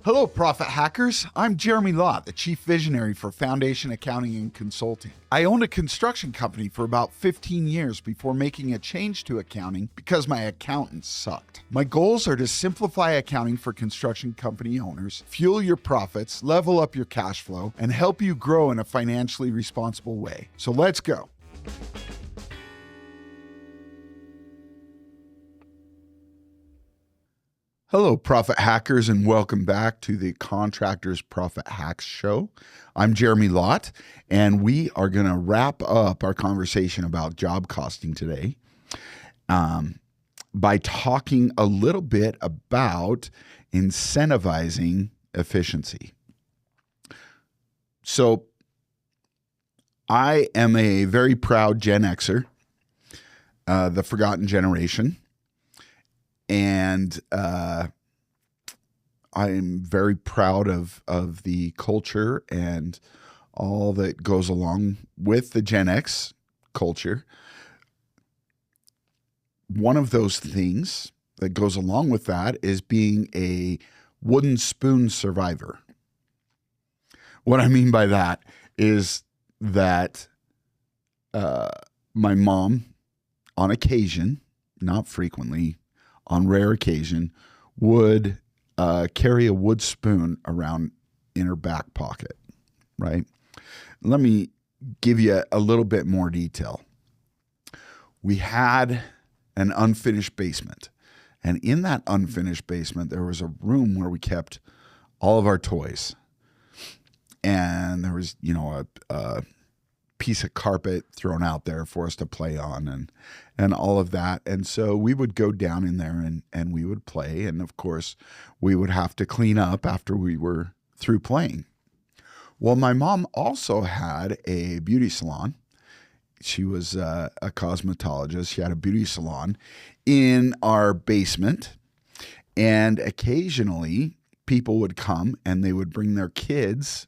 Hello, Profit Hackers. I'm Jeremy Lott, the Chief Visionary for Foundation Accounting and Consulting. I owned a construction company for about 15 years before making a change to accounting because my accountant sucked. My goals are to simplify accounting for construction company owners, fuel your profits, level up your cash flow, and help you grow in a financially responsible way. So let's go. Hello, Profit Hackers, and welcome back to the Contractors Profit Hacks Show. I'm Jeremy Lott, and we are going to wrap up our conversation about job costing today by talking a little bit about incentivizing efficiency. So I am a very proud Gen Xer, the forgotten generation. And I'm very proud of the culture and all that goes along with the Gen X culture. One of those things that goes along with that is being a wooden spoon survivor. What I mean by that is that my mom, on occasion, not frequently, on rare occasion, would carry a wood spoon around in her back pocket, right? Let me give you a little bit more detail. We had an unfinished basement, and in that unfinished basement, there was a room where we kept all of our toys. And there was, a piece of carpet thrown out there for us to play on and all of that. And so we would go down in there and we would play. And of course, we would have to clean up after we were through playing. Well, my mom also had a beauty salon. She was a cosmetologist. She had a beauty salon in our basement. And occasionally people would come and they would bring their kids.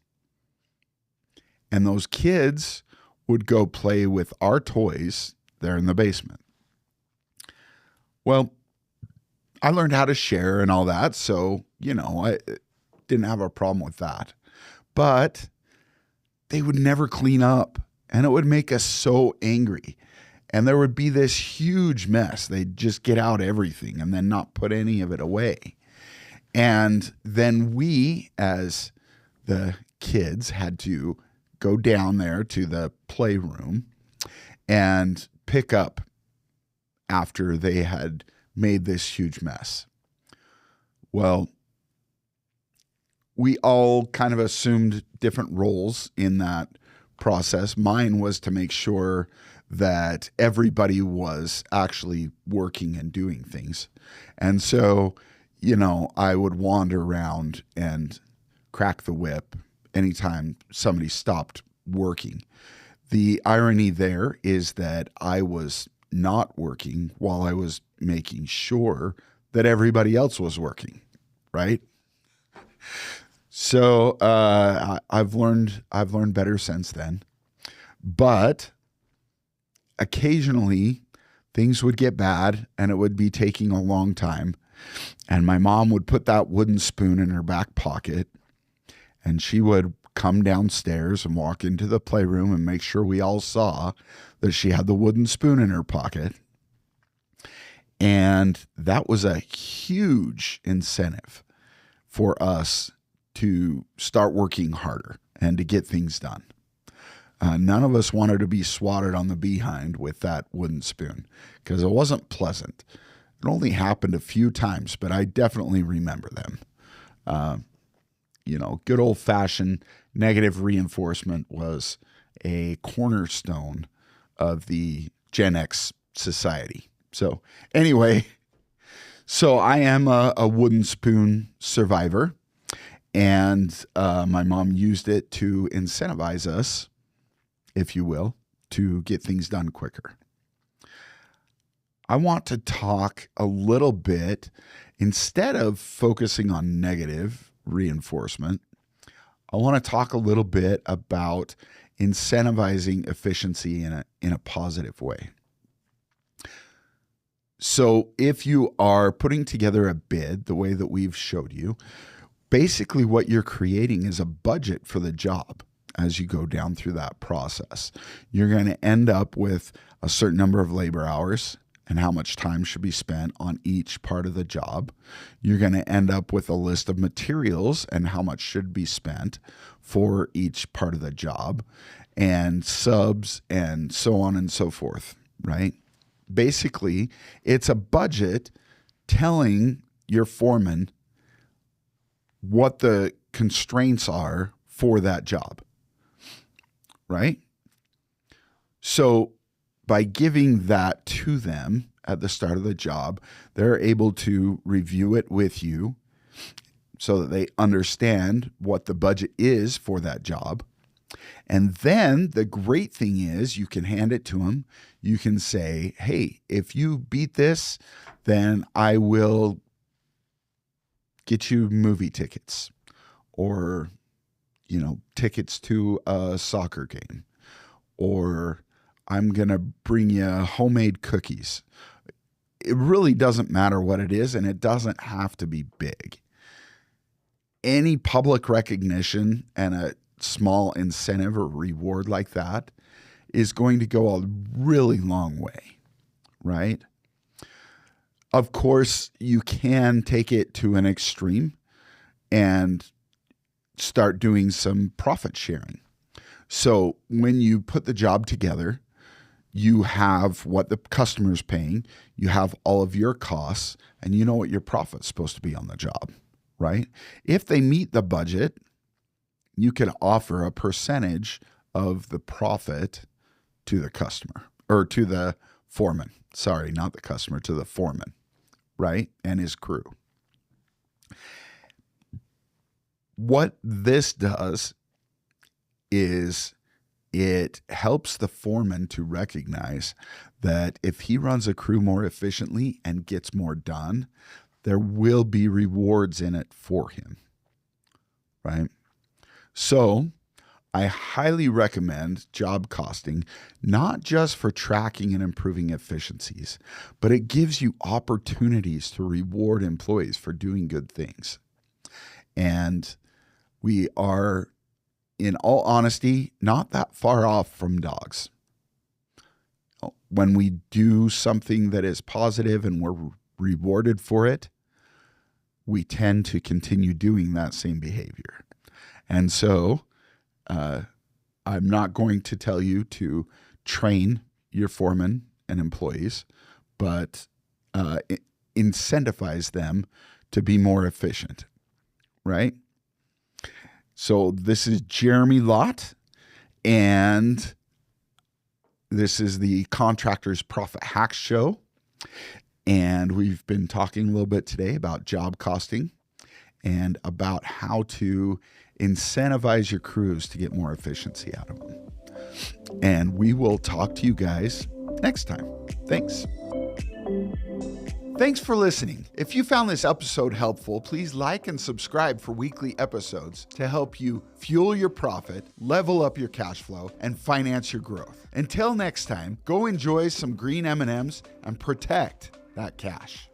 And those kids would go play with our toys there in the basement. Well, I learned how to share and all that, so, I didn't have a problem with that. But they would never clean up, and it would make us so angry. And there would be this huge mess. They'd just get out everything and then not put any of it away. And then we, as the kids, had to go down there to the playroom and pick up after they had made this huge mess. Well, we all kind of assumed different roles in that process. Mine was to make sure that everybody was actually working and doing things. And so, I would wander around and crack the whip anytime somebody stopped working. The irony there is that I was not working while I was making sure that everybody else was working, right? So I've learned better since then. But occasionally things would get bad and it would be taking a long time. And my mom would put that wooden spoon in her back pocket. And she would come downstairs and walk into the playroom and make sure we all saw that she had the wooden spoon in her pocket. And that was a huge incentive for us to start working harder and to get things done. None of us wanted to be swatted on the behind with that wooden spoon because it wasn't pleasant. It only happened a few times, but I definitely remember them. Good old-fashioned negative reinforcement was a cornerstone of the Gen X society. So anyway, I am a wooden spoon survivor, and my mom used it to incentivize us, if you will, to get things done quicker. I want to talk a little bit, instead of focusing on negative reinforcement, I want to talk a little bit about incentivizing efficiency in a positive way. So if you are putting together a bid the way that we've showed you, basically what you're creating is a budget for the job. As you go down through that process, you're going to end up with a certain number of labor hours and how much time should be spent on each part of the job. You're going to end up with a list of materials and how much should be spent for each part of the job, and subs and so on and so forth, right? Basically, it's a budget telling your foreman what the constraints are for that job, right? So by giving that to them at the start of the job, they're able to review it with you so that they understand what the budget is for that job. And then the great thing is you can hand it to them. You can say, hey, if you beat this, then I will get you movie tickets or, tickets to a soccer game, or I'm going to bring you homemade cookies. It really doesn't matter what it is, and it doesn't have to be big. Any public recognition and a small incentive or reward like that is going to go a really long way, right? Of course, you can take it to an extreme and start doing some profit sharing. So when you put the job together, you have what the customer's paying, you have all of your costs, and you know what your profit's supposed to be on the job, right? If they meet the budget, you can offer a percentage of the profit to the customer, or to the foreman. Sorry, not the customer, to the foreman, right? And his crew. What this does is it helps the foreman to recognize that if he runs a crew more efficiently and gets more done, there will be rewards in it for him, right? So I highly recommend job costing, not just for tracking and improving efficiencies, but it gives you opportunities to reward employees for doing good things. And we are, in all honesty, not that far off from dogs. When we do something that is positive and we're rewarded for it, we tend to continue doing that same behavior. And so I'm not going to tell you to train your foremen and employees, but incentivize them to be more efficient, right? So this is Jeremy Lott, and this is the Contractors Profit Hacks Show. And we've been talking a little bit today about job costing and about how to incentivize your crews to get more efficiency out of them. And we will talk to you guys next time. Thanks. Thanks for listening. If you found this episode helpful, please like and subscribe for weekly episodes to help you fuel your profit, level up your cash flow, and finance your growth. Until next time, go enjoy some green M&Ms and protect that cash.